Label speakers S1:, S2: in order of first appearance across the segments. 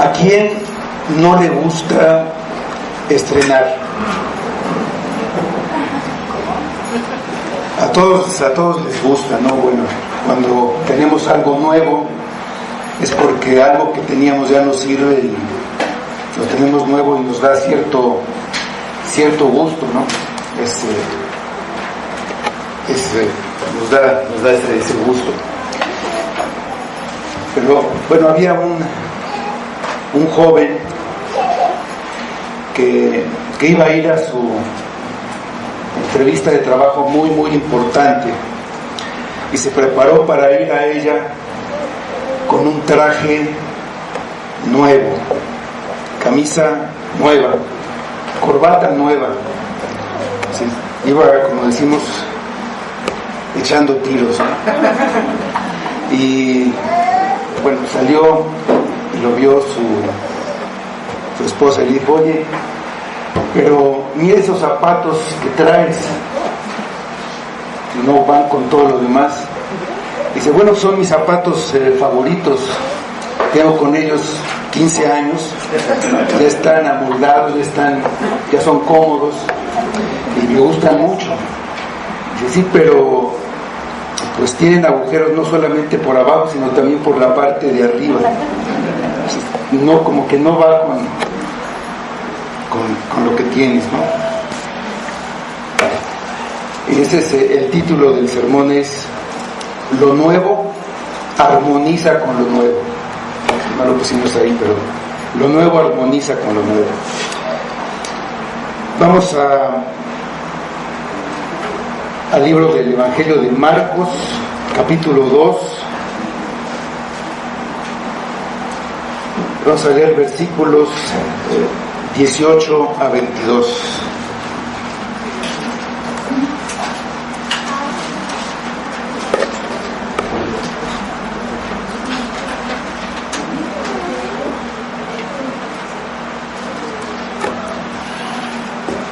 S1: ¿A quién no le gusta estrenar? A todos les gusta, ¿no? Bueno, cuando tenemos algo nuevo es porque algo que teníamos ya no sirve y lo tenemos nuevo y nos da cierto gusto, ¿no? Nos da ese gusto. Pero bueno, había un joven que iba a ir a su entrevista de trabajo muy importante y se preparó para ir a ella con un traje nuevo, camisa nueva, corbata nueva. Sí, iba, como decimos, echando tiros, ¿no? Y bueno, salió y lo vio su esposa y le dijo: oye, pero mira esos zapatos que traes, no van con todo lo demás. Dice: bueno, son mis zapatos favoritos, tengo con ellos 15 años, ya están amoldados, ya son cómodos y me gustan mucho. Dice: sí, pero pues tienen agujeros no solamente por abajo, sino también por la parte de arriba. No, como que no va con lo que tienes, ¿no? Y ese es el título del sermón, es: lo nuevo armoniza con lo nuevo. No lo pusimos ahí, pero lo nuevo armoniza con lo nuevo. Vamos al libro del Evangelio de Marcos, capítulo 2. Vamos a leer versículos 18 a 22.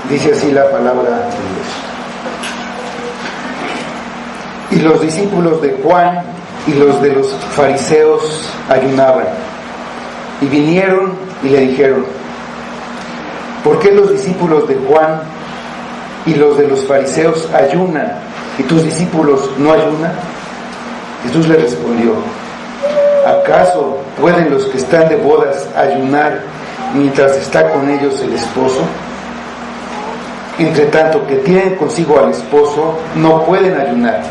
S1: Dice así la palabra de Dios. Y los discípulos de Juan y los de los fariseos ayunaban. Y vinieron y le dijeron: ¿por qué los discípulos de Juan y los de los fariseos ayunan y tus discípulos no ayunan? Jesús le respondió: ¿acaso pueden los que están de bodas ayunar mientras está con ellos el esposo? Entre tanto que tienen consigo al esposo, no pueden ayunar.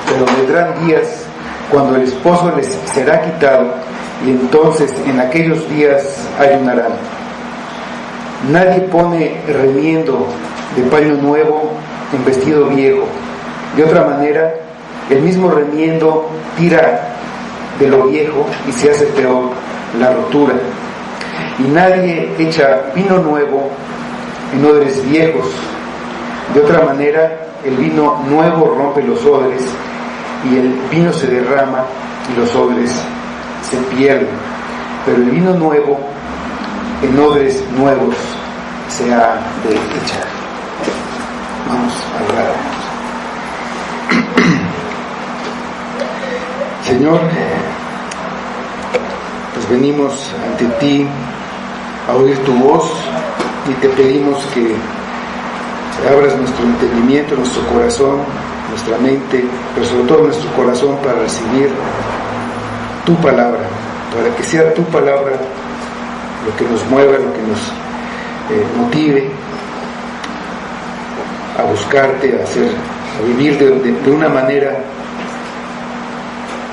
S1: Pero vendrán días cuando el esposo les será quitado, y entonces en aquellos días ayunarán. Nadie pone remiendo de paño nuevo en vestido viejo. De otra manera, el mismo remiendo tira de lo viejo y se hace peor la rotura. Y nadie echa vino nuevo en odres viejos. De otra manera, el vino nuevo rompe los odres y el vino se derrama y los odres se pierden. Pero el vino nuevo en odres nuevos se ha de echar. Vamos a orar. Señor, pues venimos ante ti a oír tu voz y te pedimos que abras nuestro entendimiento, nuestro corazón, nuestra mente, pero sobre todo nuestro corazón, para recibir tu palabra, para que sea tu palabra lo que nos mueva, lo que nos motive a buscarte, a vivir de una manera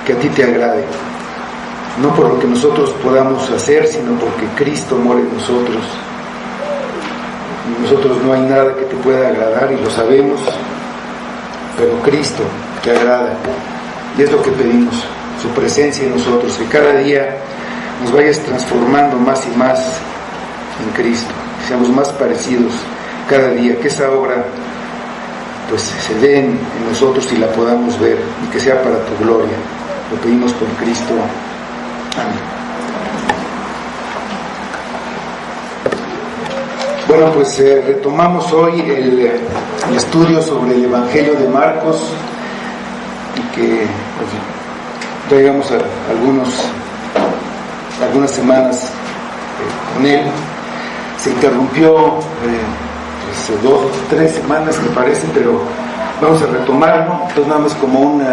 S1: que a ti te agrade, no por lo que nosotros podamos hacer, sino porque Cristo mora en nosotros. En nosotros no hay nada que te pueda agradar y lo sabemos, pero Cristo te agrada, y es lo que pedimos, su presencia en nosotros, que cada día nos vayas transformando más y más en Cristo, que seamos más parecidos cada día, que esa obra pues se dé en nosotros y la podamos ver, y que sea para tu gloria. Lo pedimos por Cristo. Amén. Bueno, pues retomamos hoy el estudio sobre el Evangelio de Marcos, y que pues, traigamos algunas algunas semanas con él. Se interrumpió 2 o 3 semanas me parece, pero vamos a retomarlo. Entonces nada más como un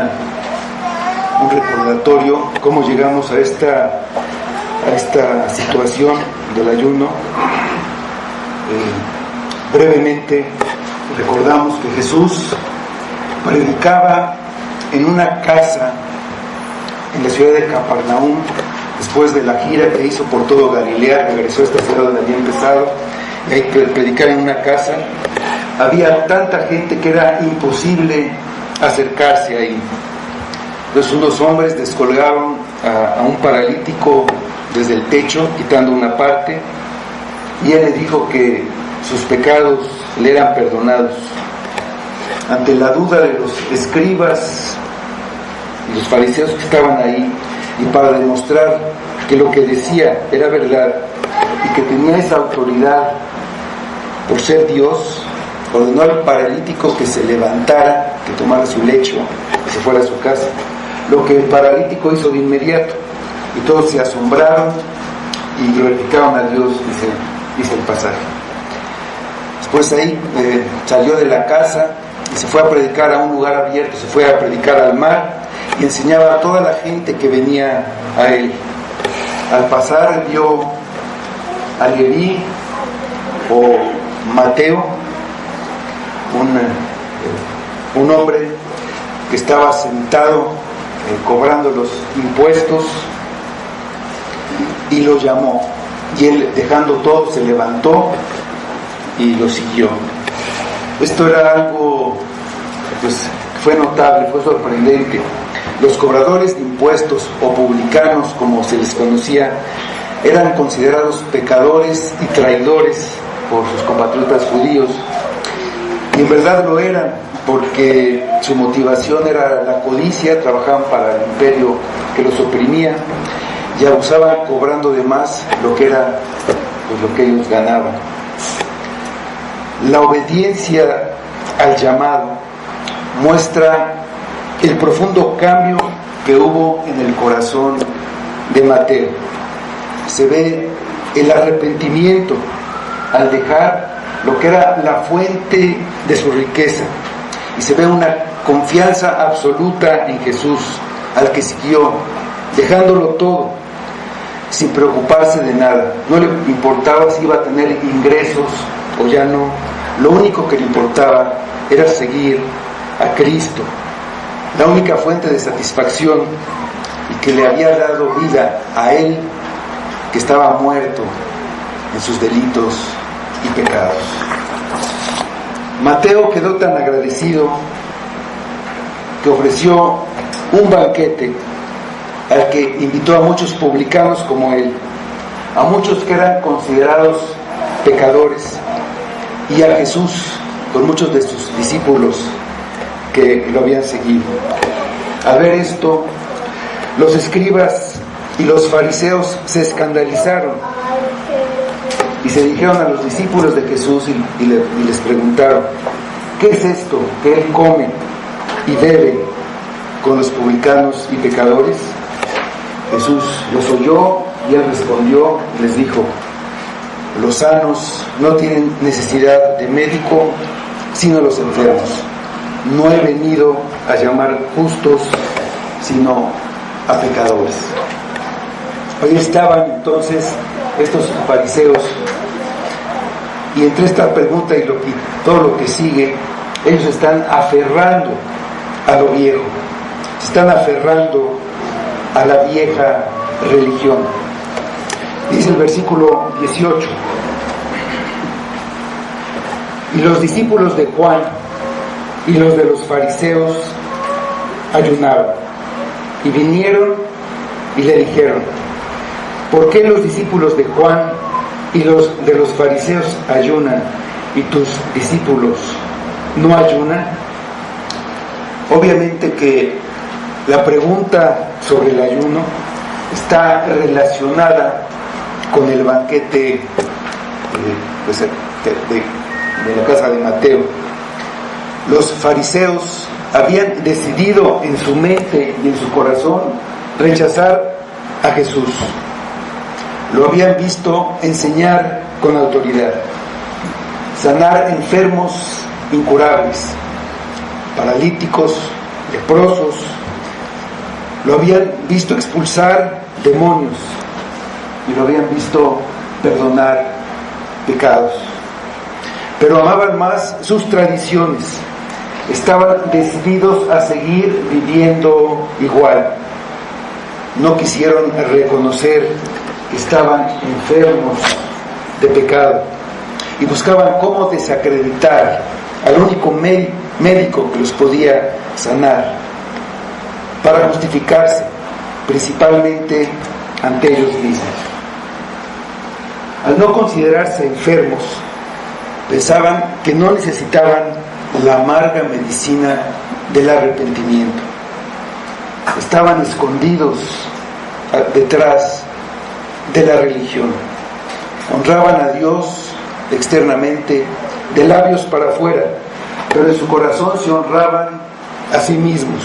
S1: recordatorio cómo llegamos a esta situación del ayuno. Brevemente recordamos que Jesús predicaba en una casa en la ciudad de Capernaum. Después de la gira que hizo por todo Galilea, regresó a esta ciudad donde había empezado, y ahí predicar en una casa. Había tanta gente que era imposible acercarse ahí. Entonces unos hombres descolgaron a un paralítico desde el techo, quitando una parte, y él le dijo que sus pecados le eran perdonados. Ante la duda de los escribas y los fariseos que estaban ahí, y para demostrar que lo que decía era verdad y que tenía esa autoridad por ser Dios, ordenó al paralítico que se levantara, que tomara su lecho y se fuera a su casa, lo que el paralítico hizo de inmediato, y todos se asombraron y glorificaron a Dios, dice el pasaje. Después ahí salió de la casa y se fue a predicar a un lugar abierto, se fue a predicar al mar, y enseñaba a toda la gente que venía a él. Al pasar vio a Leví o Mateo, un hombre que estaba sentado cobrando los impuestos, y lo llamó, y él, dejando todo, se levantó y lo siguió. Esto era algo, pues, fue notable, fue sorprendente. Los cobradores de impuestos o publicanos, como se les conocía, eran considerados pecadores y traidores por sus compatriotas judíos, y en verdad lo eran, porque su motivación era la codicia. Trabajaban para el imperio que los oprimía y abusaban cobrando de más lo que era, pues, lo que ellos ganaban. La obediencia al llamado muestra el profundo cambio que hubo en el corazón de Mateo. Se ve el arrepentimiento al dejar lo que era la fuente de su riqueza, y se ve una confianza absoluta en Jesús, al que siguió, dejándolo todo, sin preocuparse de nada. No le importaba si iba a tener ingresos o ya no. Lo único que le importaba era seguir a Cristo, la única fuente de satisfacción, y que le había dado vida a él, que estaba muerto en sus delitos y pecados. Mateo quedó tan agradecido que ofreció un banquete al que invitó a muchos publicanos como él, a muchos que eran considerados pecadores, y a Jesús con muchos de sus discípulos que lo habían seguido. Al ver esto, los escribas y los fariseos se escandalizaron y se dijeron a los discípulos de Jesús y les preguntaron: ¿qué es esto que él come y bebe con los publicanos y pecadores? Jesús los oyó y él respondió y les dijo: los sanos no tienen necesidad de médico, sino los enfermos. No he venido a llamar justos, sino a pecadores. Ahí estaban entonces estos fariseos, y entre esta pregunta y todo lo que sigue, ellos están aferrando a lo viejo, se están aferrando a la vieja religión. Dice el versículo 18: y los discípulos de Juan y los de los fariseos ayunaban, y vinieron y le dijeron: ¿por qué los discípulos de Juan y los de los fariseos ayunan y tus discípulos no ayunan? Obviamente que la pregunta sobre el ayuno está relacionada con el banquete de la casa de Mateo. Los fariseos habían decidido en su mente y en su corazón rechazar a Jesús. Lo habían visto enseñar con autoridad, sanar enfermos incurables, paralíticos, leprosos. Lo habían visto expulsar demonios y lo habían visto perdonar pecados. Pero amaban más sus tradiciones. Estaban decididos a seguir viviendo igual. No quisieron reconocer que estaban enfermos de pecado y buscaban cómo desacreditar al único médico que los podía sanar para justificarse, principalmente ante ellos mismos. Al no considerarse enfermos, pensaban que no necesitaban la amarga medicina del arrepentimiento. Estaban escondidos detrás de la religión. Honraban a Dios externamente, de labios para afuera, pero en su corazón se honraban a sí mismos.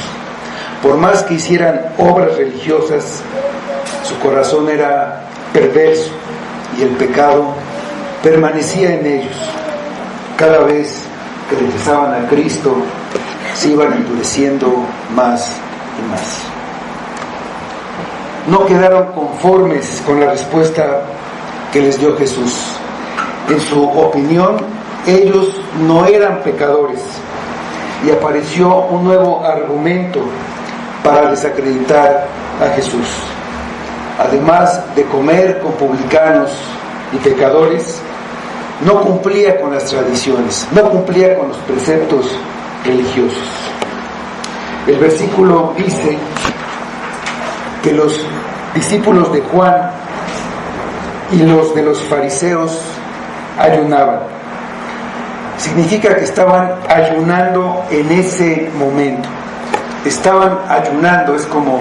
S1: Por más que hicieran obras religiosas, su corazón era perverso y el pecado permanecía en ellos. Cada vez que regresaban a Cristo, se iban endureciendo más y más. No quedaron conformes con la respuesta que les dio Jesús. En su opinión, ellos no eran pecadores, y apareció un nuevo argumento para desacreditar a Jesús. Además de comer con publicanos y pecadores, no cumplía con las tradiciones, no cumplía con los preceptos religiosos. El versículo dice que los discípulos de Juan y los de los fariseos ayunaban. Significa que estaban ayunando en ese momento. Estaban ayunando, es como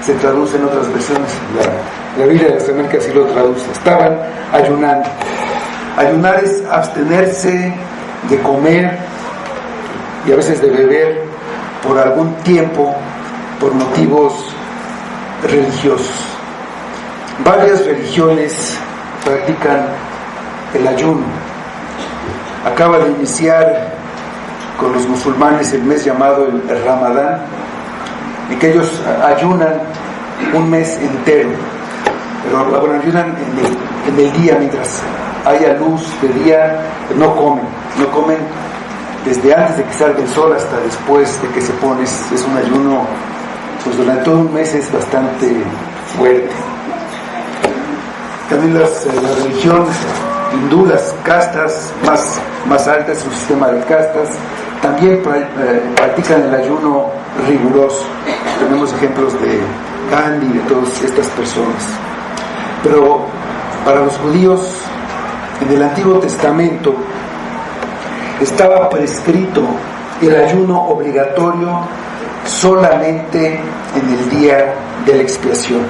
S1: se traduce en otras versiones. La Biblia de las Américas así lo traduce. Estaban ayunando. Ayunar es abstenerse de comer y a veces de beber por algún tiempo, por motivos religiosos. Varias religiones practican el ayuno. Acaba de iniciar con los musulmanes el mes llamado el Ramadán, en que ellos ayunan un mes entero, pero bueno, ayunan en el día, mientras haya luz de día, no comen desde antes de que salga el sol hasta después de que se pone. Es un ayuno, pues durante todo un mes es bastante fuerte. También las religiones hindú, las castas más altas, su sistema de castas, también practican el ayuno riguroso. Tenemos ejemplos de Gandhi y de todas estas personas. Pero para los judíos, en el Antiguo Testamento estaba prescrito el ayuno obligatorio solamente en el día de la expiación.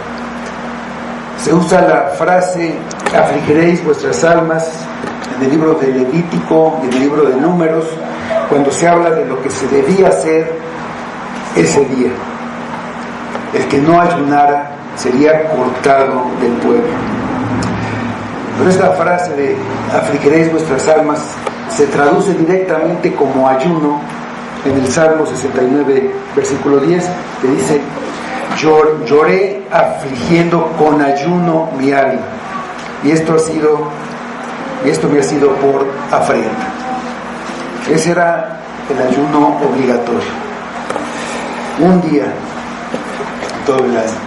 S1: Se usa la frase afligiréis vuestras almas en el libro de Levítico y en el libro de Números, cuando se habla de lo que se debía hacer ese día. El que no ayunara sería cortado del pueblo. Pero esta frase de afligiréis vuestras almas se traduce directamente como ayuno en el Salmo 69, versículo 10, que dice: lloré afligiendo con ayuno mi alma, y esto me ha sido por afrenta. Ese era el ayuno obligatorio, un día todo el año.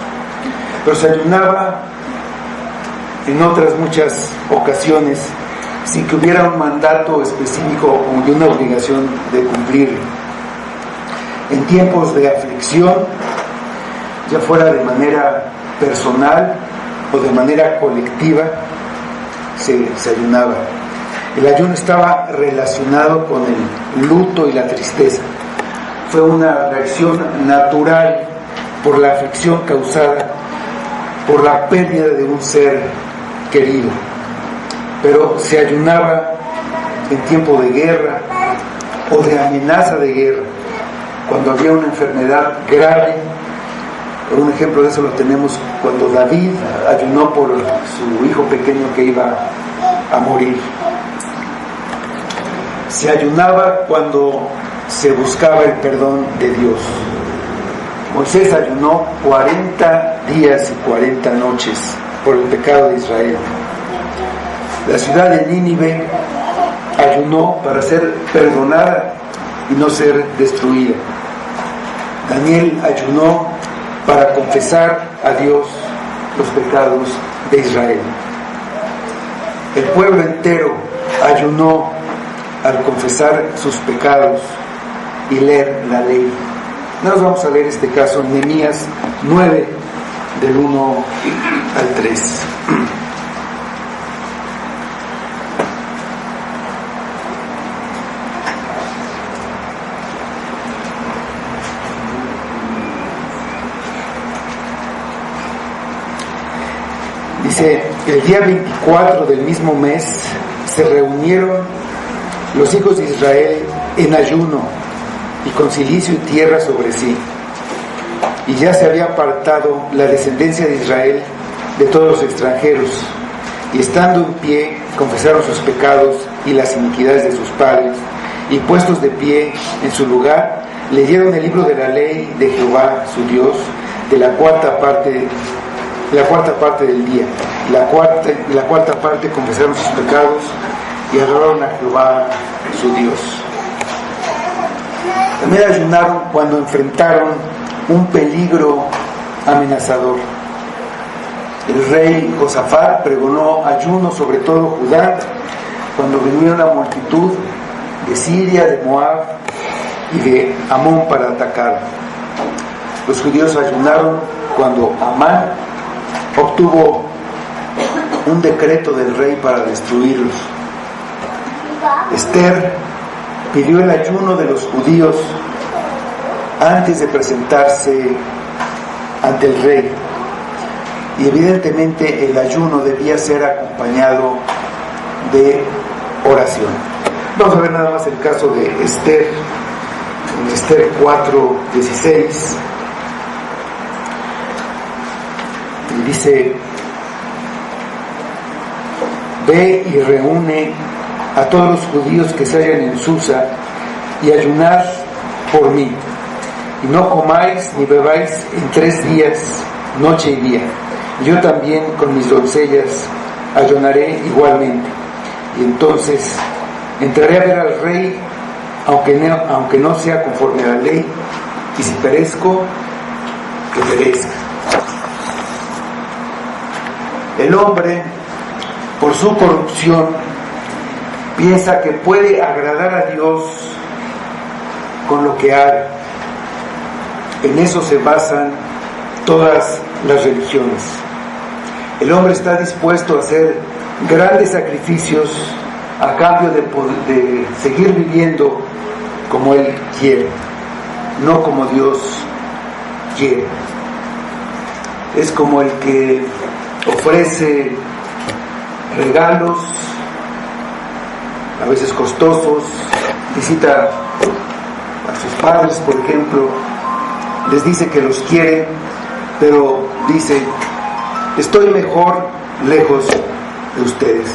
S1: Pero se ayunaba en otras muchas ocasiones sin que hubiera un mandato específico y una obligación de cumplir. En tiempos de aflicción, ya fuera de manera personal o de manera colectiva, se ayunaba. El ayuno estaba relacionado con el luto y la tristeza. Fue una reacción natural por la aflicción causada por la pérdida de un ser querido. Pero se ayunaba en tiempo de guerra o de amenaza de guerra, cuando había una enfermedad grave Un ejemplo de eso lo tenemos cuando David ayunó por su hijo pequeño que iba a morir. Se ayunaba cuando se buscaba el perdón de Dios. Moisés ayunó 40 días y 40 noches por el pecado de Israel. La ciudad de Nínive ayunó para ser perdonada y no ser destruida. Daniel ayunó para confesar a Dios los pecados de Israel. El pueblo entero ayunó al confesar sus pecados y leer la ley. Nos vamos a leer este caso en Nehemías 9, del 1 al 3. Dice, el día 24 del mismo mes se reunieron los hijos de Israel en ayuno y con cilicio y tierra sobre sí. Y ya se había apartado la descendencia de Israel de todos los extranjeros, y estando en pie confesaron sus pecados y las iniquidades de sus padres, y puestos de pie en su lugar, leyeron el libro de la ley de Jehová su Dios, de la cuarta parte del día. La cuarta parte confesaron sus pecados y adoraron a Jehová su Dios. También ayunaron cuando enfrentaron un peligro amenazador. El rey Josafat pregonó ayuno sobre todo Judá cuando vinieron la multitud de Siria, de Moab y de Amón para atacar. Los judíos ayunaron cuando Amán obtuvo un decreto del rey para destruirlos. Esther pidió el ayuno de los judíos antes de presentarse ante el rey, y evidentemente el ayuno debía ser acompañado de oración. Vamos a ver nada más el caso de Esther, en Esther 4:16. Y dice: ve y reúne a todos los judíos que se hallan en Susa y ayunad por mí, y no comáis ni bebáis en 3 días, noche y día. Yo también con mis doncellas ayunaré igualmente, y entonces entraré a ver al rey, aunque no sea conforme a la ley, y si perezco, que perezca. El hombre, por su corrupción, piensa que puede agradar a Dios con lo que haga. En eso se basan todas las religiones. El hombre está dispuesto a hacer grandes sacrificios a cambio de seguir viviendo como él quiere, no como Dios quiere. Es como el que ofrece regalos, a veces costosos, visita a sus padres, por ejemplo, les dice que los quiere, pero dice: estoy mejor lejos de ustedes,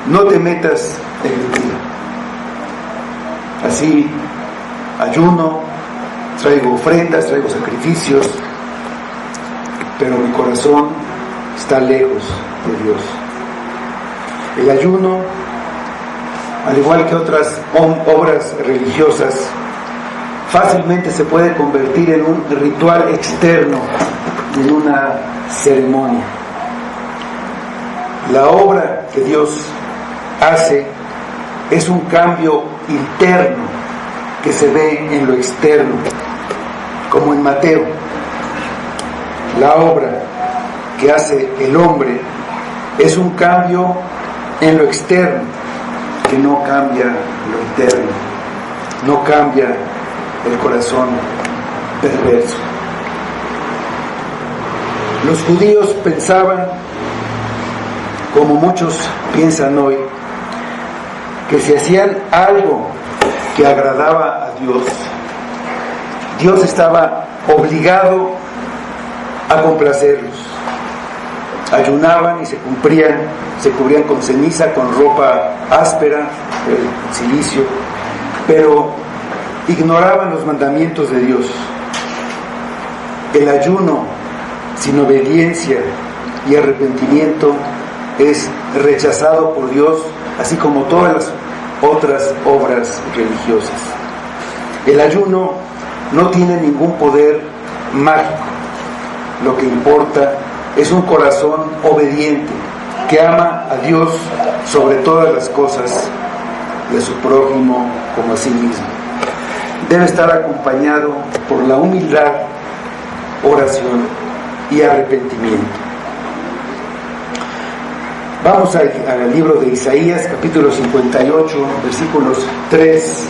S1: no te metas en mi vida. Así ayuno, traigo ofrendas, traigo sacrificios, pero mi corazón está lejos de Dios. El ayuno, al igual que otras obras religiosas, fácilmente se puede convertir en un ritual externo, en una ceremonia. La obra que Dios hace es un cambio interno que se ve en lo externo, como en Mateo. La obra que hace el hombre es un cambio en lo externo, que no cambia lo interno, no cambia el corazón perverso. Los judíos pensaban, como muchos piensan hoy, que si hacían algo que agradaba a Dios, Dios estaba obligado a complacerlos. Ayunaban y se cubrían con ceniza, con ropa áspera, el cilicio, pero ignoraban los mandamientos de Dios. El ayuno sin obediencia y arrepentimiento es rechazado por Dios, así como todas las otras obras religiosas. El ayuno no tiene ningún poder mágico. Lo que importa es un corazón obediente que ama a Dios sobre todas las cosas y a su prójimo como a sí mismo. Debe estar acompañado por la humildad, oración y arrepentimiento. Vamos al libro de Isaías, capítulo 58, versículos 3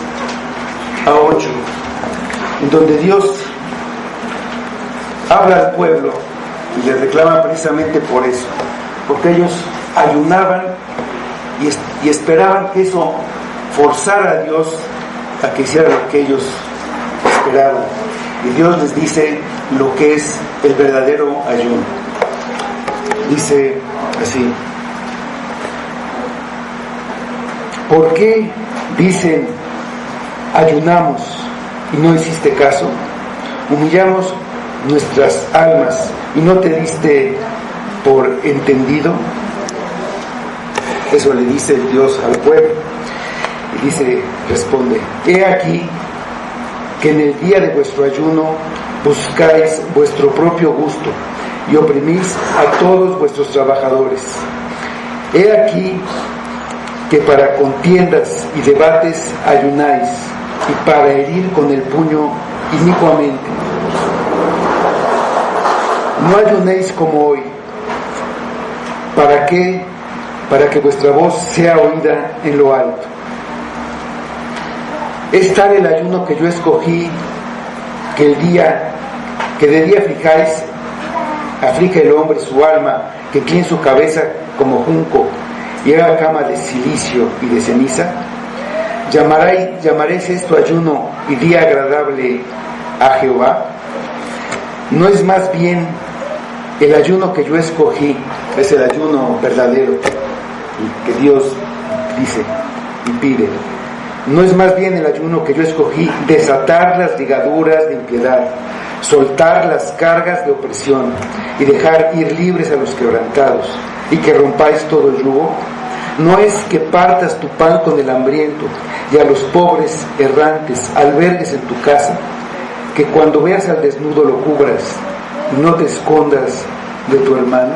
S1: a 8, en donde Dios habla al pueblo y le reclama precisamente por eso, porque ellos ayunaban y esperaban que eso forzara a Dios a que hiciera lo que ellos esperaban. Y Dios les dice lo que es el verdadero ayuno. Dice así: ¿por qué dicen ayunamos y no hiciste caso? Humillamos nuestras almas y no te diste por entendido. Eso le dice Dios al pueblo. Y responde: he aquí que en el día de vuestro ayuno buscáis vuestro propio gusto y oprimís a todos vuestros trabajadores. He aquí que para contiendas y debates ayunáis, y para herir con el puño inicuamente. No ayunéis como hoy. ¿Para qué? Para que vuestra voz sea oída en lo alto. Es tal el ayuno que yo escogí, que de día aflija el hombre su alma, que incline su cabeza como junco y haga cama de cilicio y de ceniza. ¿Llamaréis esto ayuno y día agradable a Jehová? No es más bien el ayuno que yo escogí, es el ayuno verdadero que Dios dice y pide. No es más bien el ayuno que yo escogí, desatar las ligaduras de impiedad, soltar las cargas de opresión y dejar ir libres a los quebrantados, y que rompáis todo el yugo. No es que partas tu pan con el hambriento y a los pobres errantes albergues en tu casa, que cuando veas al desnudo lo cubras y no te escondas de tu hermano.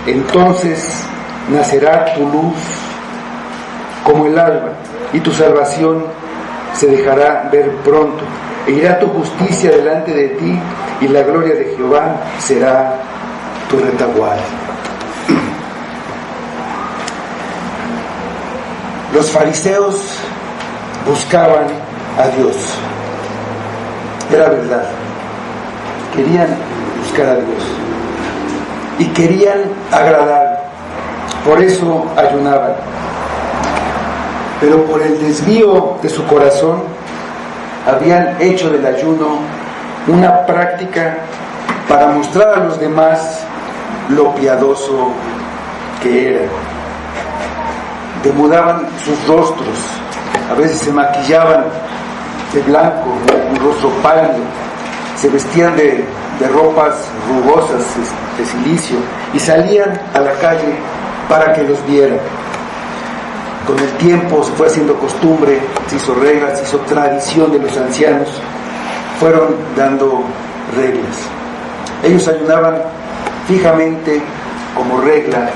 S1: Entonces nacerá tu luz como el alba, y tu salvación se dejará ver pronto, e irá tu justicia delante de ti, y la gloria de Jehová será tu retaguardia. Los fariseos buscaban a Dios, era verdad, querían buscar a Dios y querían agradar, por eso ayunaban. Pero por el desvío de su corazón habían hecho del ayuno una práctica para mostrar a los demás lo piadoso que era. Demudaban sus rostros, a veces se maquillaban de blanco, un rostro pálido, se vestían de ropas rugosas, de cilicio, y salían a la calle para que los vieran. Con el tiempo se fue haciendo costumbre, se hizo reglas, se hizo tradición de los ancianos, fueron dando reglas. Ellos ayunaban fijamente como regla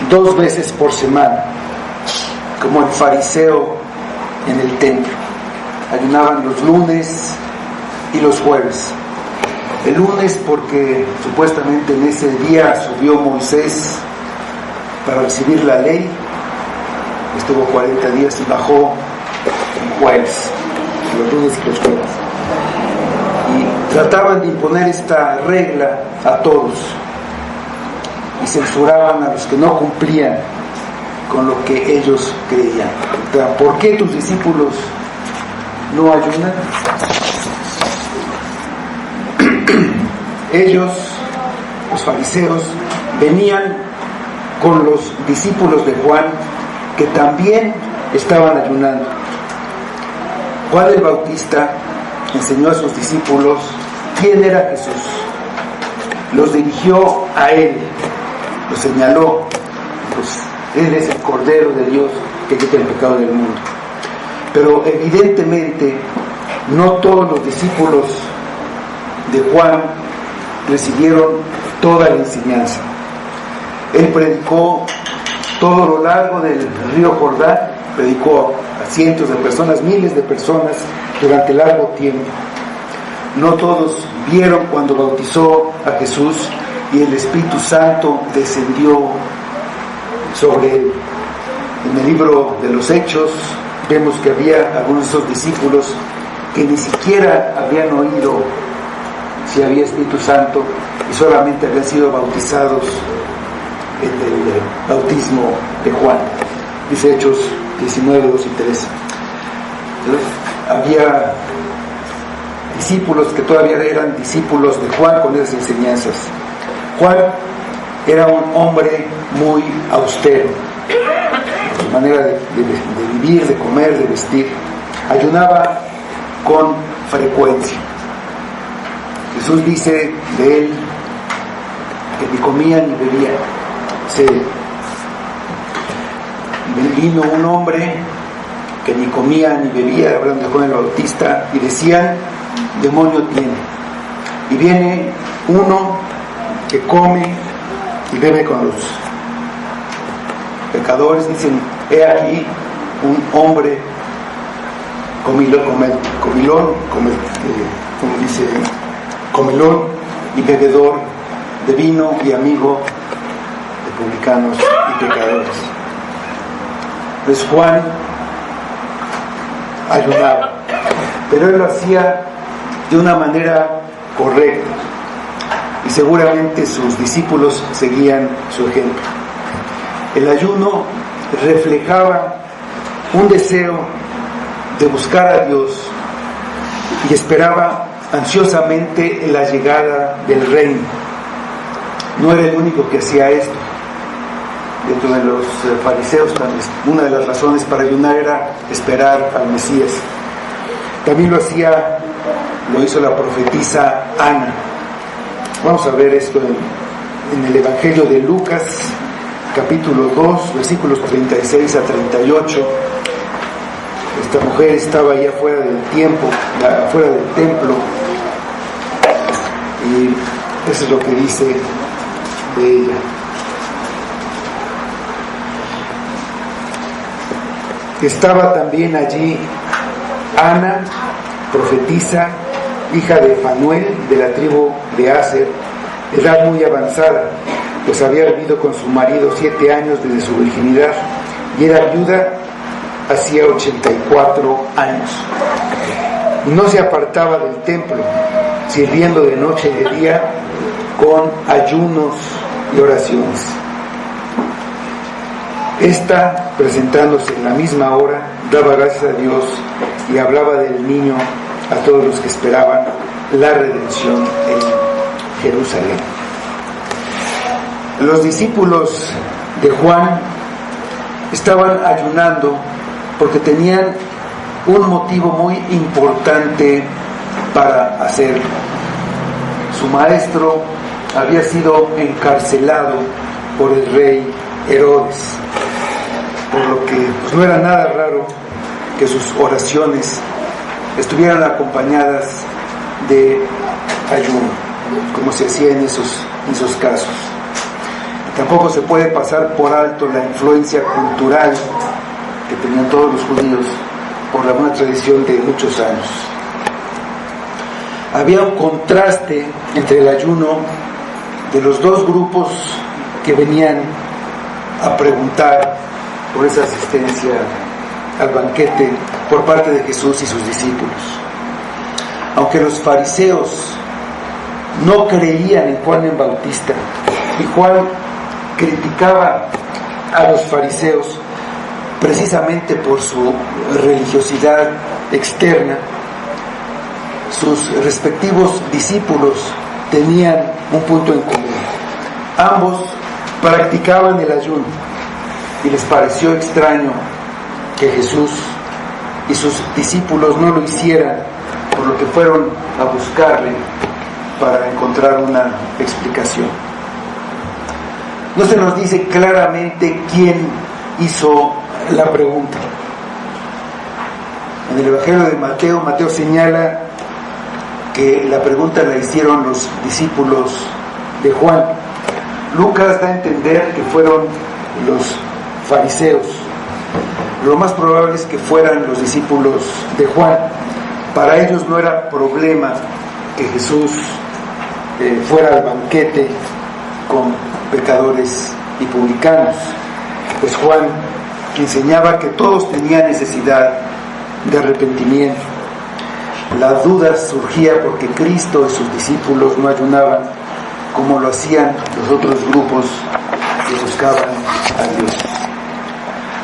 S1: 2 veces por semana, como el fariseo en el templo. Ayunaban los lunes y los jueves. El lunes porque supuestamente en ese día subió Moisés para recibir la ley, estuvo 40 días y bajó el jueves, los lunes y los jueves. Y trataban de imponer esta regla a todos y censuraban a los que no cumplían con lo que ellos creían. ¿Por qué tus discípulos no ayunan? ellos, los fariseos, venían con los discípulos de Juan, que también estaban ayunando. Juan el Bautista enseñó a sus discípulos quién era Jesús. Los dirigió a Él, los señaló, pues Él es el Cordero de Dios que quita el pecado del mundo. Pero evidentemente no todos los discípulos de Juan recibieron toda la enseñanza. Él predicó todo lo largo del río Jordán, predicó a cientos de personas, miles de personas durante largo tiempo. No todos vieron cuando bautizó a Jesús y el Espíritu Santo descendió sobre él. En el libro de los Hechos vemos que había algunos de esos discípulos que ni siquiera habían oído si había Espíritu Santo y solamente habían sido bautizados en el bautismo de Juan. Dice Hechos 19, 2 y 3. Había discípulos que todavía eran discípulos de Juan con esas enseñanzas. Juan era un hombre muy austero, su manera de vivir, de comer, de vestir. Ayunaba con frecuencia. Jesús dice de él que ni comía ni bebía. Vino un hombre que ni comía ni bebía, hablando de Juan el Bautista, y decían: demonio tiene. Y viene uno que come y bebe con los pecadores. Dicen: he aquí un hombre comilón y bebedor de vino y amigo de publicanos y pecadores. Pues Juan ayunaba, pero él lo hacía de una manera correcta y seguramente sus discípulos seguían su ejemplo. El ayuno reflejaba un deseo de buscar a Dios y esperaba ansiosamente la llegada del reino. No era el único que hacía esto. Dentro de los fariseos, una de las razones para ayunar era esperar al Mesías. También lo hizo la profetisa Ana. Vamos a ver esto en el Evangelio de Lucas, capítulo 2, versículos 36 a 38. Esta mujer estaba allá fuera del templo, y eso es lo que dice de ella. Estaba también allí Ana, profetisa, hija de Fanuel, de la tribu de Aser, edad muy avanzada, pues había vivido con su marido 7 años desde su virginidad, y era viuda hacía 84 años. No se apartaba del templo, sirviendo de noche y de día con ayunos y oraciones. Esta, presentándose en la misma hora, daba gracias a Dios y hablaba del niño a todos los que esperaban la redención en Jerusalén. Los discípulos de Juan estaban ayunando porque tenían un motivo muy importante para hacerlo. Su maestro había sido encarcelado por el rey Herodes, por lo que pues, no era nada raro que sus oraciones estuvieran acompañadas de ayuno, como se hacía en esos casos. Tampoco se puede pasar por alto la influencia cultural que tenían todos los judíos por la buena tradición de muchos años. Había un contraste entre el ayuno de los dos grupos que venían a preguntar por esa asistencia al banquete por parte de Jesús y sus discípulos. Aunque los fariseos no creían en Juan el Bautista, y Juan criticaba a los fariseos precisamente por su religiosidad externa, sus respectivos discípulos tenían un punto en común. Ambos practicaban el ayuno y les pareció extraño que Jesús y sus discípulos no lo hicieran, por lo que fueron a buscarle para encontrar una explicación. No se nos dice claramente quién hizo la pregunta. En el Evangelio de Mateo señala que la pregunta la hicieron los discípulos de Juan. Lucas da a entender que fueron los fariseos. Lo más probable es que fueran los discípulos de Juan. Para ellos no era problema que Jesús fuera al banquete con pecadores y publicanos, pues Juan enseñaba que todos tenían necesidad de arrepentimiento. La duda surgía porque Cristo y sus discípulos no ayunaban como lo hacían los otros grupos que buscaban a Dios.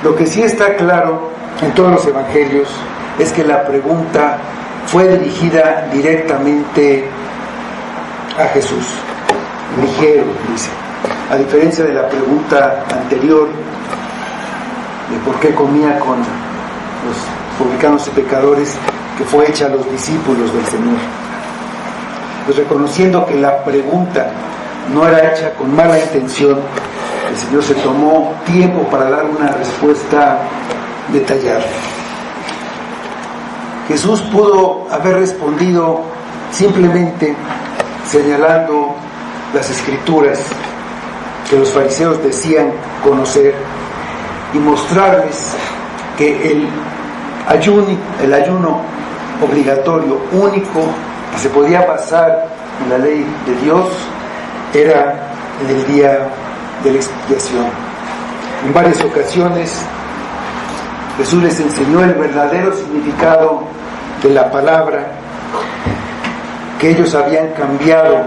S1: Lo que sí está claro en todos los evangelios es que la pregunta fue dirigida directamente a Jesús. Ligero, dice. A diferencia de la pregunta anterior de por qué comía con los publicanos y pecadores, que fue hecha a los discípulos del Señor. Pues reconociendo que la pregunta no era hecha con mala intención, el Señor se tomó tiempo para dar una respuesta detallada. Jesús pudo haber respondido simplemente señalando las Escrituras que los fariseos decían conocer y mostrarles que el ayuno obligatorio único que se podía basar en la ley de Dios era en el día de la expiación. En varias ocasiones Jesús les enseñó el verdadero significado de la palabra que ellos habían cambiado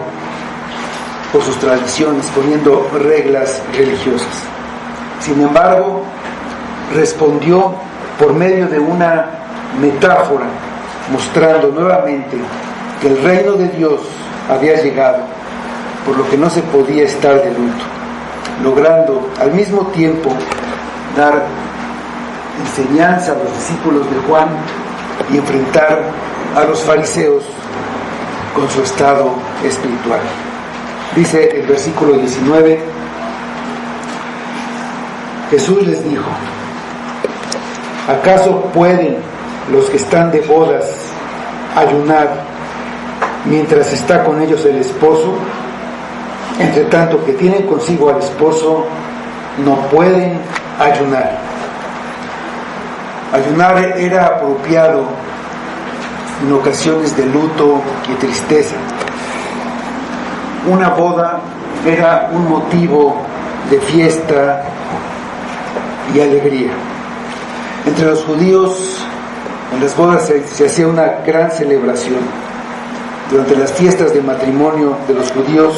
S1: por sus tradiciones, poniendo reglas religiosas. Sin embargo, respondió por medio de una metáfora, mostrando nuevamente que el reino de Dios había llegado, por lo que no se podía estar de luto, logrando al mismo tiempo dar enseñanza a los discípulos de Juan y enfrentar a los fariseos con su estado espiritual. Dice el versículo 19: Jesús les dijo: ¿acaso pueden los que están de bodas ayunar mientras está con ellos el esposo? Entre tanto que tienen consigo al esposo, no pueden ayunar. Ayunar era apropiado en ocasiones de luto y tristeza. Una boda era un motivo de fiesta y alegría. Entre los judíos, en las bodas se hacía una gran celebración. Durante las fiestas de matrimonio de los judíos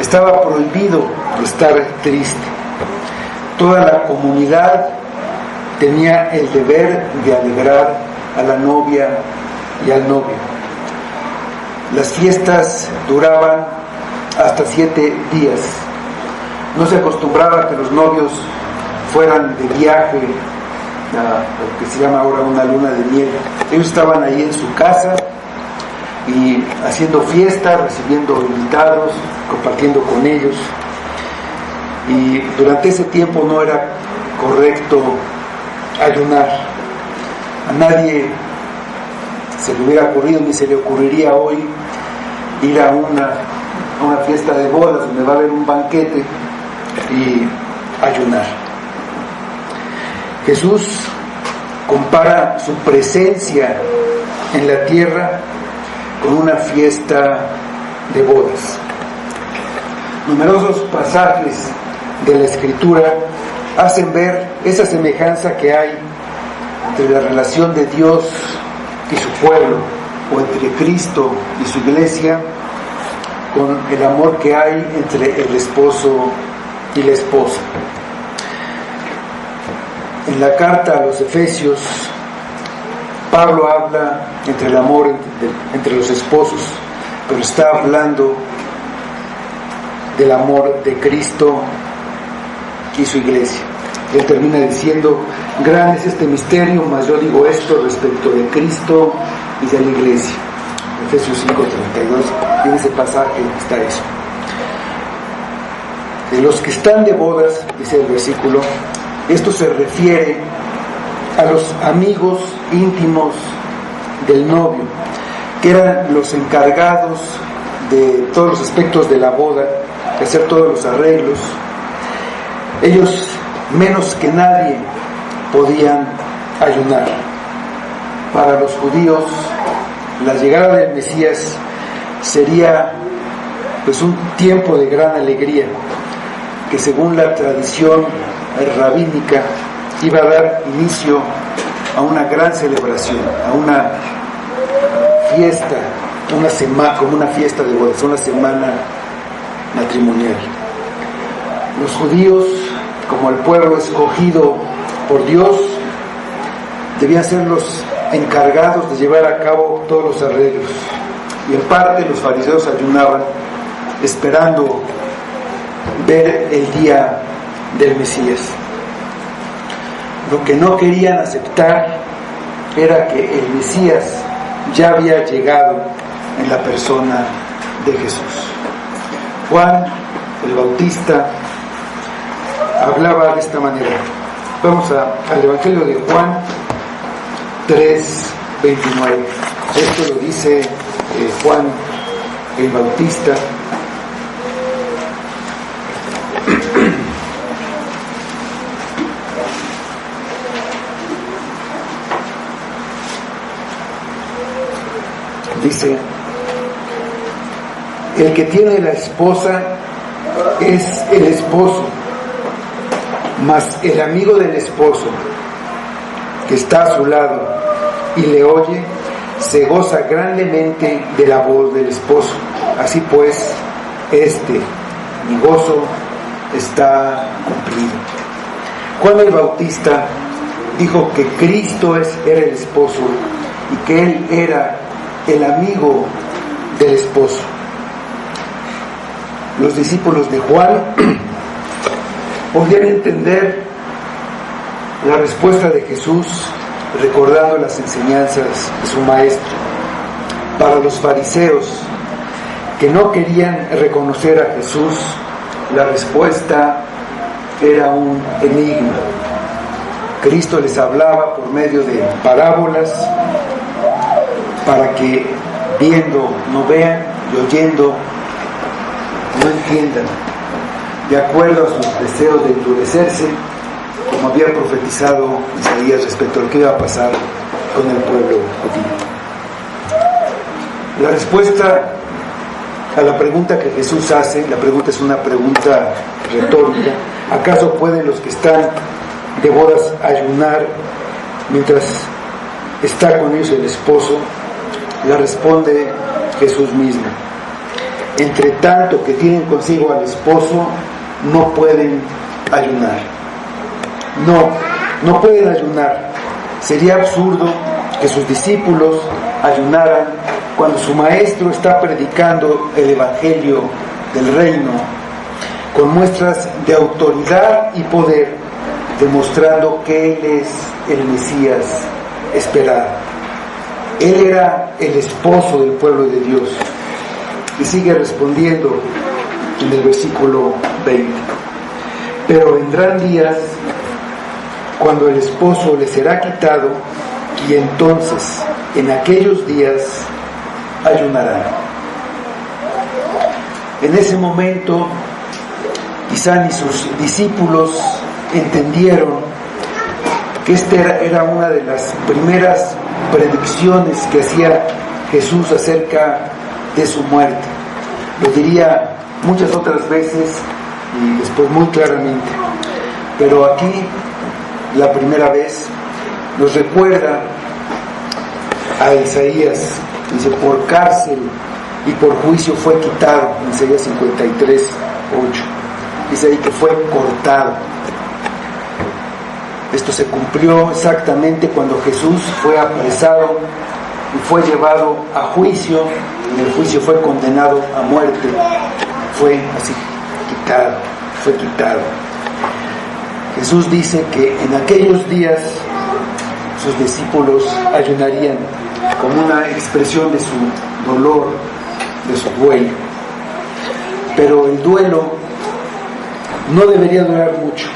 S1: estaba prohibido estar triste. Toda la comunidad tenía el deber de alegrar a la novia y al novio. Las fiestas duraban hasta 7 días. No se acostumbraba que los novios fueran de viaje a lo que se llama ahora una luna de miel. Ellos estaban ahí en su casa y haciendo fiesta, recibiendo invitados, compartiendo con ellos. Y durante ese tiempo no era correcto ayunar. A nadie se le hubiera ocurrido, ni se le ocurriría hoy ir a una fiesta de bodas donde va a haber un banquete y ayunar. Jesús compara su presencia en la tierra con una fiesta de bodas. Numerosos pasajes de la Escritura hacen ver esa semejanza que hay entre la relación de Dios y su pueblo, o entre Cristo y su iglesia, con el amor que hay entre el esposo y la esposa. En la carta a los Efesios, Pablo habla entre el amor entre los esposos, pero está hablando del amor de Cristo y su iglesia. Él termina diciendo: grande es este misterio, mas yo digo esto respecto de Cristo y de la iglesia. Efesios 5:32, en ese pasaje está eso. De los que están de bodas, dice el versículo, esto se refiere a los amigos íntimos del novio, que eran los encargados de todos los aspectos de la boda, de hacer todos los arreglos. Ellos, menos que nadie, podían ayunar. Para los judíos, la llegada del Mesías sería pues un tiempo de gran alegría, que según la tradición rabínica iba a dar inicio a una gran celebración, a una fiesta, como una fiesta de bodas, una semana matrimonial. Los judíos, como el pueblo escogido por Dios, debían ser los encargados de llevar a cabo todos los arreglos, y en parte los fariseos ayunaban esperando ver el día del Mesías. Lo que no querían aceptar era que el Mesías ya había llegado en la persona de Jesús. Juan el Bautista hablaba de esta manera. Vamos al Evangelio de Juan 3:29. Esto lo dice Juan el Bautista. Dice: el que tiene la esposa es el esposo, mas el amigo del esposo que está a su lado y le oye, se goza grandemente de la voz del esposo. Así pues, mi gozo está cumplido. Juan el Bautista dijo que Cristo era el esposo y que Él era el amigo del esposo. Los discípulos de Juan podían entender la respuesta de Jesús recordando las enseñanzas de su maestro. Para los fariseos, que no querían reconocer a Jesús, la respuesta era un enigma. Cristo les hablaba por medio de parábolas para que viendo no vean y oyendo no entiendan, de acuerdo a sus deseos de endurecerse, como había profetizado Isaías respecto a lo que iba a pasar con el pueblo judío. La respuesta a la pregunta que Jesús hace, la pregunta es una pregunta retórica: ¿acaso pueden los que están de bodas ayunar mientras está con ellos el esposo? La responde Jesús mismo: entre tanto que tienen consigo al esposo, no pueden ayunar. No pueden ayunar. Sería absurdo que sus discípulos ayunaran cuando su maestro está predicando el evangelio del reino con muestras de autoridad y poder, demostrando que Él es el Mesías esperado. Él era el esposo del pueblo de Dios. Y sigue respondiendo en el versículo 20: pero vendrán días cuando el esposo le será quitado, y entonces en aquellos días ayunarán. En ese momento quizá ni sus discípulos entendieron que esta era una de las primeras predicciones que hacía Jesús acerca de su muerte. Lo diría muchas otras veces y después muy claramente, pero aquí la primera vez nos recuerda a Isaías. Dice: por cárcel y por juicio fue quitado, en Isaías 53:8. Dice ahí que fue cortado. Esto se cumplió exactamente cuando Jesús fue apresado y fue llevado a juicio. En el juicio fue condenado a muerte. Fue así quitado. Jesús dice que en aquellos días sus discípulos ayunarían como una expresión de su dolor, de su duelo. Pero el duelo no debería durar mucho.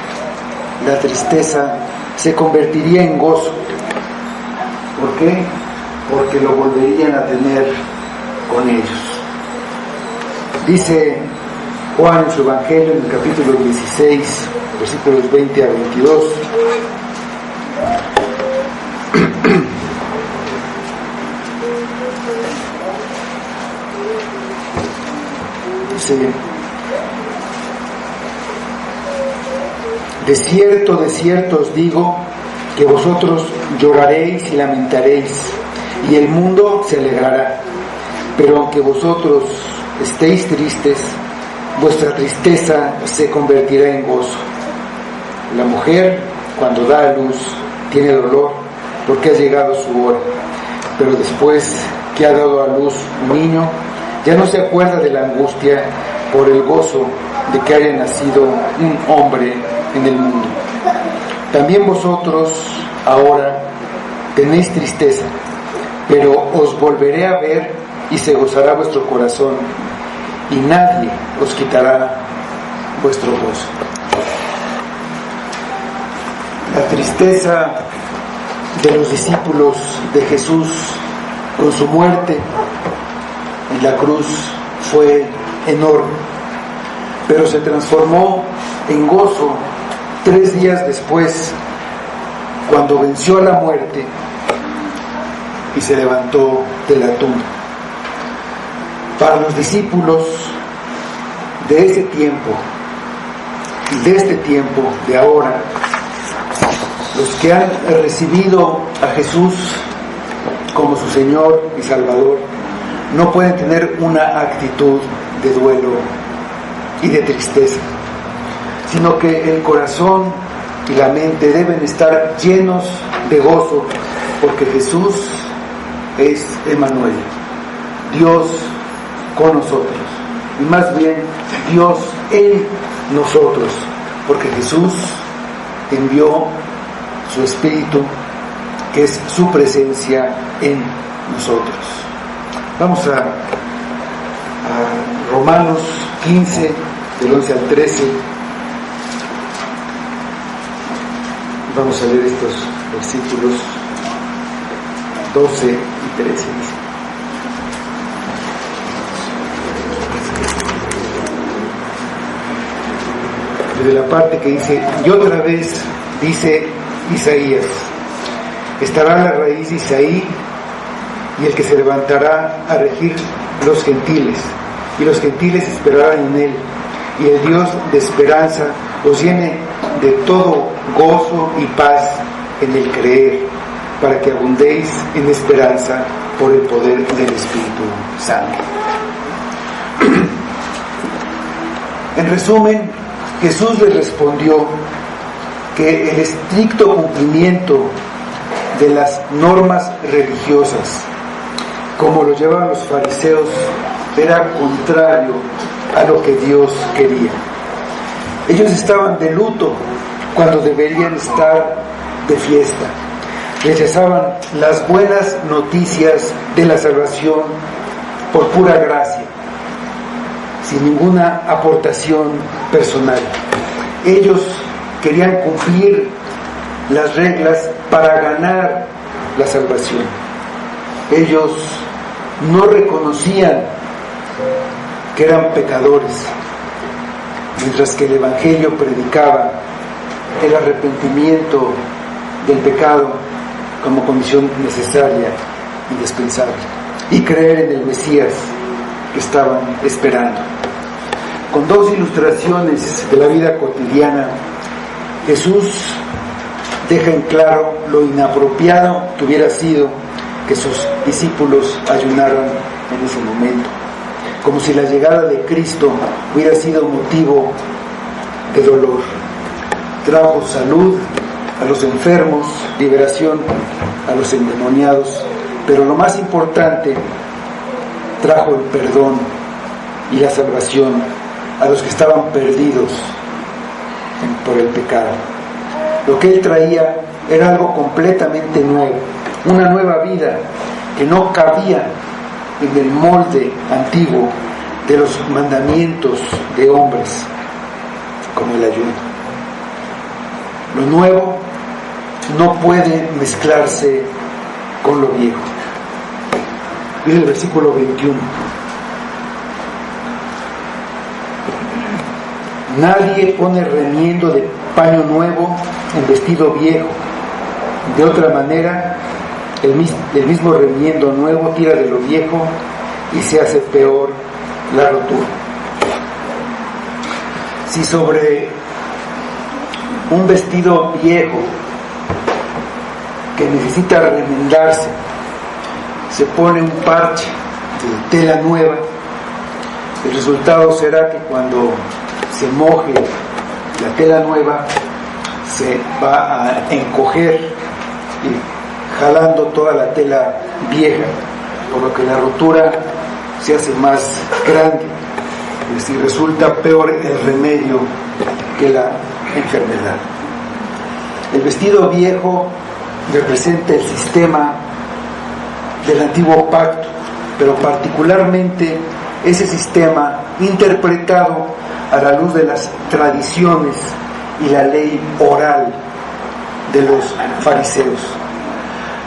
S1: La tristeza se convertiría en gozo. ¿Por qué? Porque lo volverían a tener con ellos. Dice Juan en su Evangelio, en el capítulo 16, versículos 20 a 22. Dice: de cierto os digo que vosotros lloraréis y lamentaréis, y el mundo se alegrará. Pero aunque vosotros estéis tristes, vuestra tristeza se convertirá en gozo. La mujer, cuando da a luz, tiene dolor porque ha llegado su hora. Pero después que ha dado a luz un niño, ya no se acuerda de la angustia por el gozo de que haya nacido un hombre en el mundo. También vosotros ahora tenéis tristeza, pero os volveré a ver y se gozará vuestro corazón, y nadie os quitará vuestro gozo. La tristeza de los discípulos de Jesús con su muerte en la cruz fue enorme, pero se transformó en gozo 3 días después, cuando venció a la muerte y se levantó de la tumba. Para los discípulos de ese tiempo y de este tiempo, de ahora, los que han recibido a Jesús como su Señor y Salvador, no pueden tener una actitud de duelo y de tristeza, sino que el corazón y la mente deben estar llenos de gozo, porque Jesús es Emmanuel, Dios con nosotros, y más bien Dios en nosotros, porque Jesús envió su Espíritu, que es su presencia en nosotros. Vamos a Romanos 15, del 11 al 13. Vamos a leer estos versículos 12 y 13. Desde la parte que dice: y otra vez dice Isaías, estará la raíz de Isaí, y el que se levantará a regir los gentiles, y los gentiles esperarán en él, y el Dios de esperanza os llene de todo gozo y paz en el creer, para que abundéis en esperanza por el poder del Espíritu Santo. En resumen, Jesús les respondió que el estricto cumplimiento de las normas religiosas, como lo llevaban los fariseos, era contrario a lo que Dios quería. Ellos estaban de luto cuando deberían estar de fiesta. Rechazaban las buenas noticias de la salvación por pura gracia, sin ninguna aportación personal. Ellos querían cumplir las reglas para ganar la salvación. Ellos no reconocían que eran pecadores, mientras que el Evangelio predicaba el arrepentimiento del pecado como condición necesaria, indispensable, y creer en el Mesías que estaban esperando. Con 2 ilustraciones de la vida cotidiana, Jesús deja en claro lo inapropiado que hubiera sido que sus discípulos ayunaran en ese momento, como si la llegada de Cristo hubiera sido motivo de dolor. Trajo salud a los enfermos, liberación a los endemoniados, pero lo más importante, trajo el perdón y la salvación a los que estaban perdidos por el pecado. Lo que Él traía era algo completamente nuevo, una nueva vida que no cabía en el molde antiguo de los mandamientos de hombres, como el ayuno. Lo nuevo no puede mezclarse con lo viejo. Dice el versículo 21. Nadie pone remiendo de paño nuevo en vestido viejo. De otra manera, el mismo remiendo nuevo tira de lo viejo y se hace peor la rotura. Si sobre un vestido viejo que necesita remendarse se pone un parche de tela nueva, el resultado será que cuando se moje la tela nueva se va a encoger y jalando toda la tela vieja, por lo que la rotura se hace más grande, es decir, resulta peor el remedio que la enfermedad. El vestido viejo representa el sistema del antiguo pacto, pero particularmente ese sistema interpretado a la luz de las tradiciones y la ley oral de los fariseos.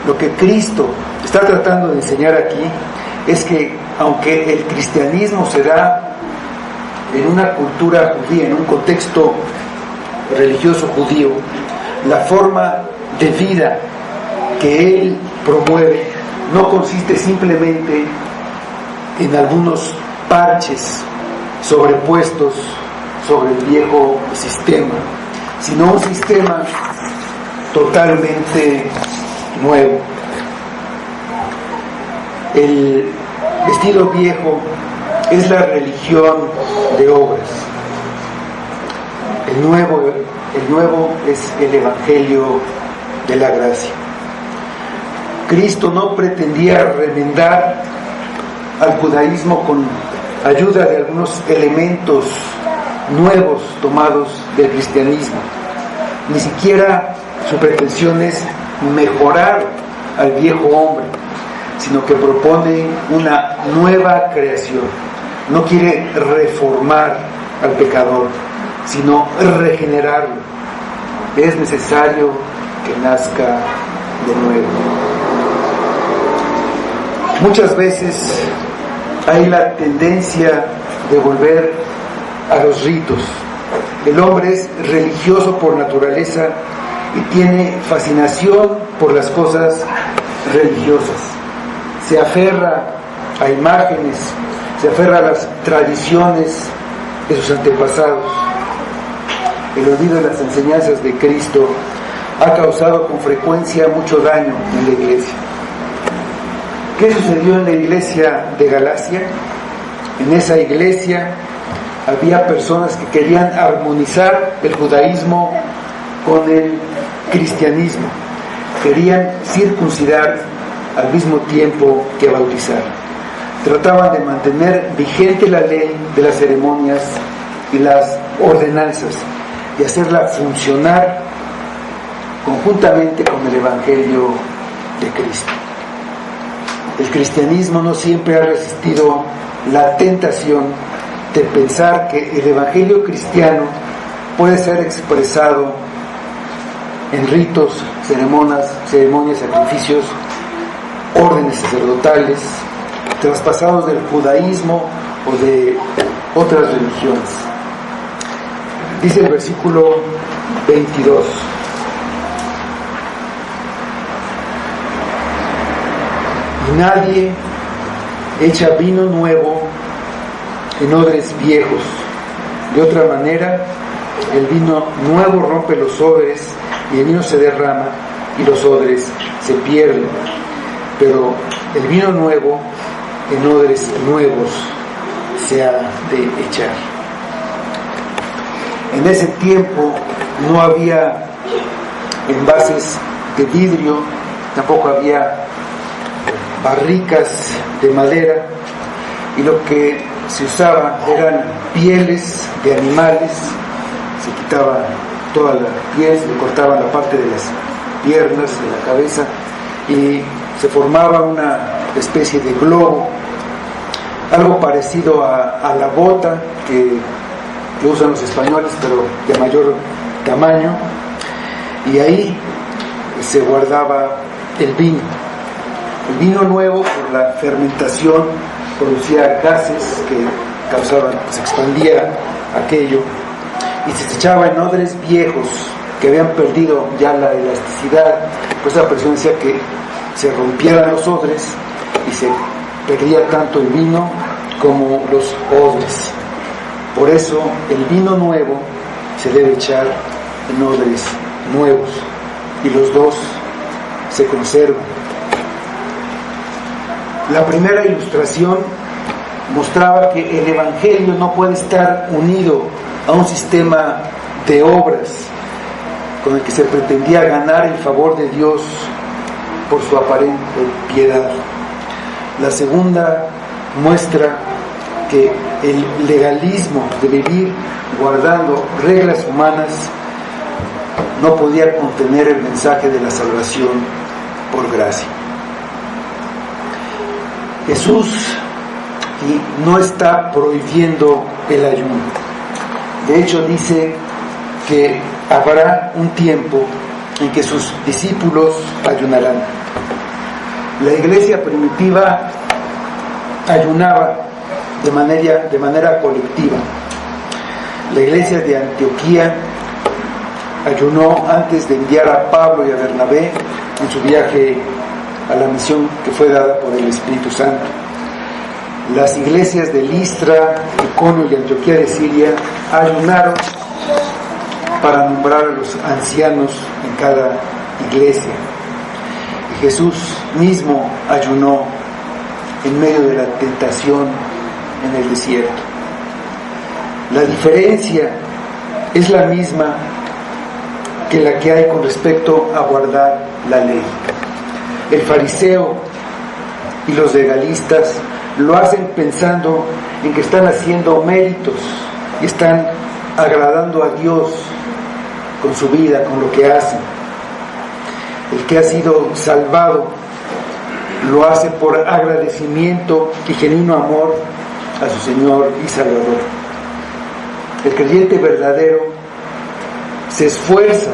S1: Lo que Cristo está tratando de enseñar aquí es que aunque el cristianismo se da en una cultura judía, en un contexto religioso judío, la forma de vida que Él promueve no consiste simplemente en algunos parches sobrepuestos sobre el viejo sistema, sino un sistema totalmente nuevo. El vestido viejo es la religión de obras. El nuevo es el evangelio de la gracia. Cristo no pretendía remendar al judaísmo con ayuda de algunos elementos nuevos tomados del cristianismo. Ni siquiera su pretensión es mejorar al viejo hombre, sino que propone una nueva creación. No quiere reformar al pecador, sino regenerarlo. Es necesario que nazca de nuevo. Muchas veces hay la tendencia de volver a los ritos. El hombre es religioso por naturaleza y tiene fascinación por las cosas religiosas. Se aferra a imágenes, se aferra a las tradiciones de sus antepasados. El olvido de las enseñanzas de Cristo ha causado con frecuencia mucho daño en la iglesia. ¿Qué sucedió en la iglesia de Galacia? En esa iglesia había personas que querían armonizar el judaísmo con el cristianismo. Querían circuncidar al mismo tiempo que bautizar. Trataban de mantener vigente la ley de las ceremonias y las ordenanzas y hacerla funcionar conjuntamente con el evangelio de Cristo. El cristianismo no siempre ha resistido la tentación de pensar que el evangelio cristiano puede ser expresado en ritos, ceremonias, sacrificios, órdenes sacerdotales, traspasados del judaísmo o de otras religiones. Dice el versículo 22. Y nadie echa vino nuevo en odres viejos. De otra manera, el vino nuevo rompe los odres y el vino se derrama y los odres se pierden. Pero el vino nuevo en odres nuevos se ha de echar. En ese tiempo no había envases de vidrio, tampoco había barricas de madera, y lo que se usaba eran pieles de animales. Se quitaba toda la piel, se le cortaba la parte de las piernas, de la cabeza, y se formaba una especie de globo, algo parecido a la bota que usan los españoles, pero de mayor tamaño, y ahí se guardaba el vino. El vino nuevo, por la fermentación, producía gases que causaban, se expandía aquello, y se echaba en odres viejos que habían perdido ya la elasticidad. Pues la presión hacía que se rompieran los odres y se perdía tanto el vino como los odres. Por eso el vino nuevo se debe echar en odres nuevos, y los dos se conservan. La primera ilustración mostraba que el Evangelio no puede estar unido a un sistema de obras con el que se pretendía ganar el favor de Dios por su aparente piedad. La segunda muestra que el legalismo de vivir guardando reglas humanas no podía contener el mensaje de la salvación por gracia. Jesús no está prohibiendo el ayuno. De hecho, dice que habrá un tiempo en que sus discípulos ayunarán. La iglesia primitiva ayunaba de manera colectiva. La iglesia de Antioquía ayunó antes de enviar a Pablo y a Bernabé en su viaje a la misión que fue dada por el Espíritu Santo. Las iglesias de Listra, Iconio y Antioquía de Siria ayunaron para nombrar a los ancianos en cada iglesia. Y Jesús mismo ayunó en medio de la tentación en el desierto. La diferencia es la misma que la que hay con respecto a guardar la ley. El fariseo y los legalistas lo hacen pensando en que están haciendo méritos y están agradando a Dios con su vida, con lo que hacen. El que ha sido salvado lo hace por agradecimiento y genuino amor a su Señor y Salvador. El creyente verdadero se esfuerza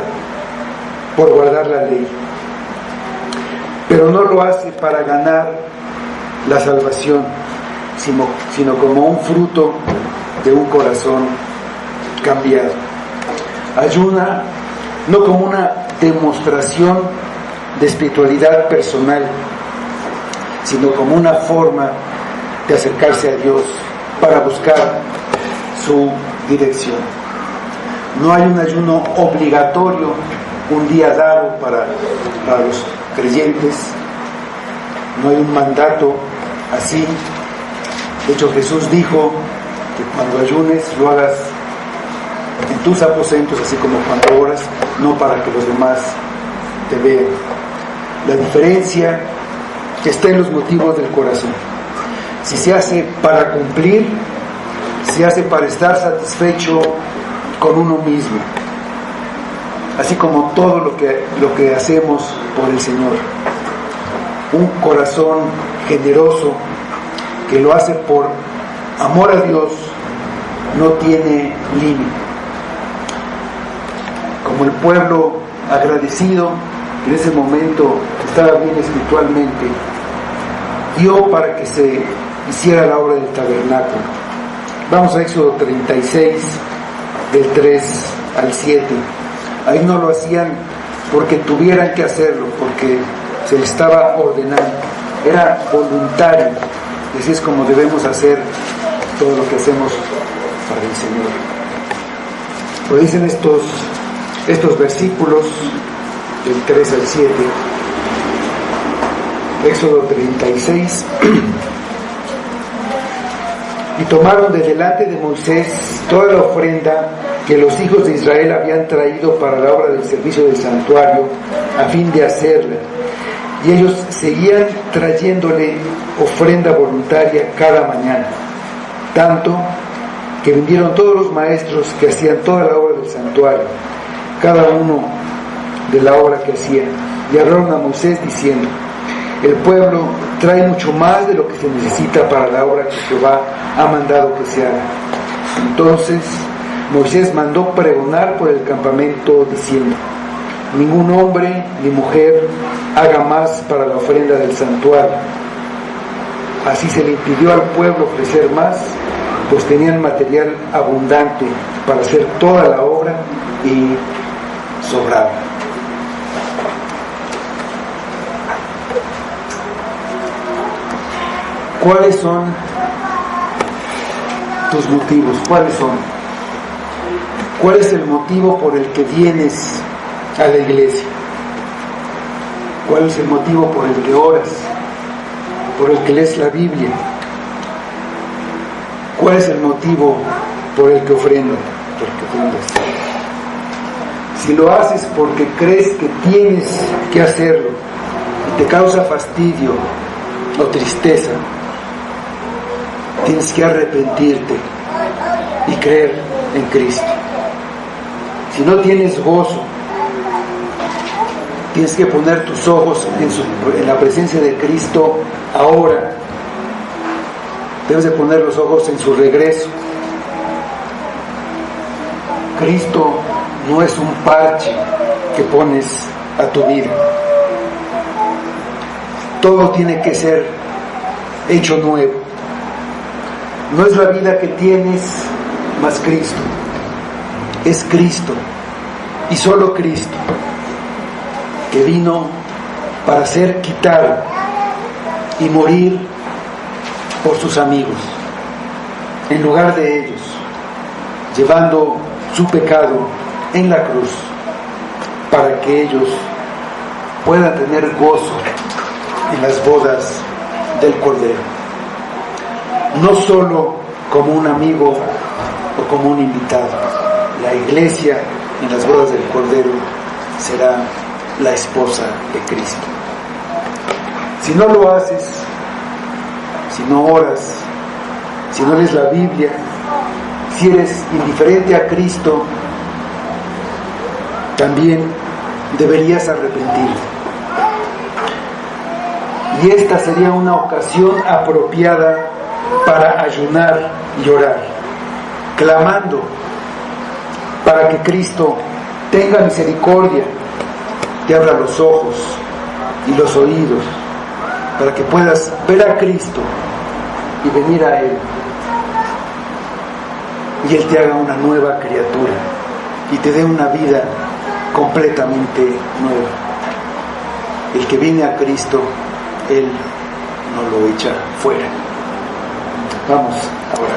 S1: por guardar la ley, pero no lo hace para ganar la salvación, sino como un fruto de un corazón cambiado. Ayuna no como una demostración de espiritualidad personal, sino como una forma de acercarse a Dios para buscar su dirección. No hay un ayuno obligatorio, un día dado para los creyentes. No hay un mandato así. De hecho, Jesús dijo que cuando ayunes lo hagas en tus aposentos, así como cuando oras, no para que los demás te vean. La diferencia está en los motivos del corazón. Si se hace para cumplir, se hace para estar satisfecho con uno mismo, así como todo lo que hacemos por el Señor. Un corazón generoso que lo hace por amor a Dios no tiene límite. Como el pueblo agradecido, en ese momento estaba bien espiritualmente, dio para que se hiciera la obra del tabernáculo. Vamos a Éxodo 36, del 3 al 7. Ahí no lo hacían porque tuvieran que hacerlo, porque se les estaba ordenando. Era voluntario. Y así es como debemos hacer todo lo que hacemos para el Señor. Lo dicen estos versículos del 3 al 7. Éxodo 36. Y tomaron de delante de Moisés toda la ofrenda que los hijos de Israel habían traído para la obra del servicio del santuario, a fin de hacerla, y ellos seguían trayéndole ofrenda voluntaria cada mañana, tanto que vinieron todos los maestros que hacían toda la obra del santuario, cada uno de la obra que hacían, y hablaron a Moisés diciendo: el pueblo trae mucho más de lo que se necesita para la obra que Jehová ha mandado que se haga. Entonces Moisés mandó pregonar por el campamento diciendo: ningún hombre ni mujer haga más para la ofrenda del santuario. Así se le impidió al pueblo ofrecer más, pues tenían material abundante para hacer toda la obra y sobraba. ¿Cuáles son tus motivos? ¿Cuáles son? ¿Cuál es el motivo por el que vienes a la iglesia? ¿Cuál es el motivo por el que oras? ¿Por el que lees la Biblia? ¿Cuál es el motivo por el que ofrendas? Si lo haces porque crees que tienes que hacerlo y te causa fastidio o tristeza, tienes que arrepentirte y creer en Cristo. Si no tienes gozo, tienes que poner tus ojos en la presencia de Cristo ahora. Debes de poner los ojos en su regreso. Cristo no es un parche que pones a tu vida. Todo tiene que ser hecho nuevo. No es la vida que tienes más Cristo. Es Cristo y solo Cristo, que vino para ser quitado y morir por sus amigos en lugar de ellos, llevando su pecado en la cruz para que ellos puedan tener gozo en las bodas del Cordero, no solo como un amigo o como un invitado. La iglesia en las bodas del Cordero será la esposa de Cristo. Si no lo haces, si no oras, si no lees la Biblia, si eres indiferente a Cristo, también deberías arrepentirte. Y esta sería una ocasión apropiada para ayunar y orar, clamando para que Cristo tenga misericordia, te abra los ojos y los oídos, para que puedas ver a Cristo y venir a Él, y Él te haga una nueva criatura y te dé una vida completamente nueva. El que viene a Cristo, Él no lo echa fuera. Vamos a orar.